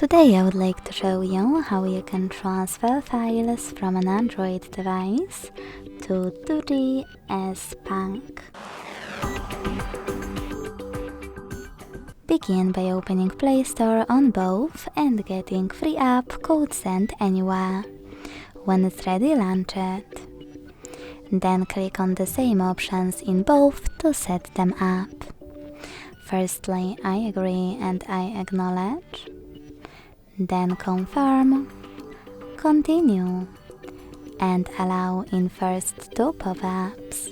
Today I would like to show you how you can transfer files from an Android device to Doogee S Punk. Begin by opening Play Store on both and getting free app code Send Anywhere. When it's ready, launch it. Then click on the same options in both to set them up. Firstly, I agree and I acknowledge. Then confirm, continue, and allow in first two pop-ups.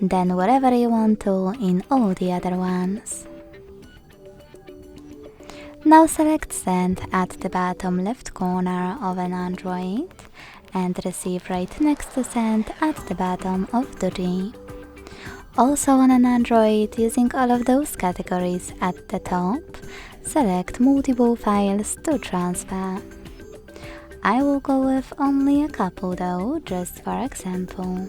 Then wherever you want to in all the other ones. Now select Send at the bottom left corner of an Android and Receive right next to Send at the bottom of Doogee. Also on an Android, using all of those categories at the top, select multiple files to transfer. I will go with only a couple though, just for example.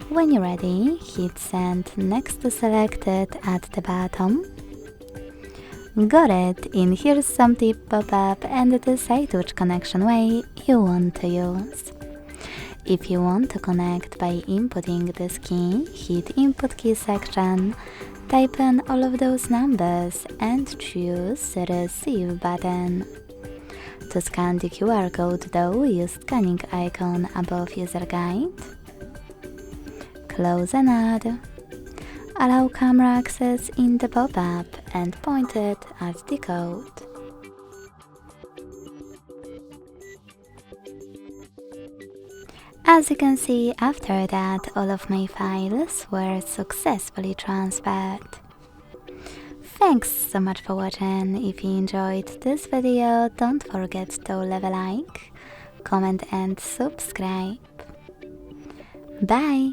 When you're ready, hit Send next to Selected at the bottom. Got it, in here's some tip pop-up and decide which connection way you want to use. If you want to connect by inputting this key, hit Input Key section, type in all of those numbers and choose the Receive button. To scan the QR code though, use scanning icon above user guide. Close and add. Allow camera access in the pop-up and point it at the code. As you can see, after that, all of my files were successfully transferred. Thanks so much for watching. If you enjoyed this video, don't forget to leave a like, comment and subscribe. Bye!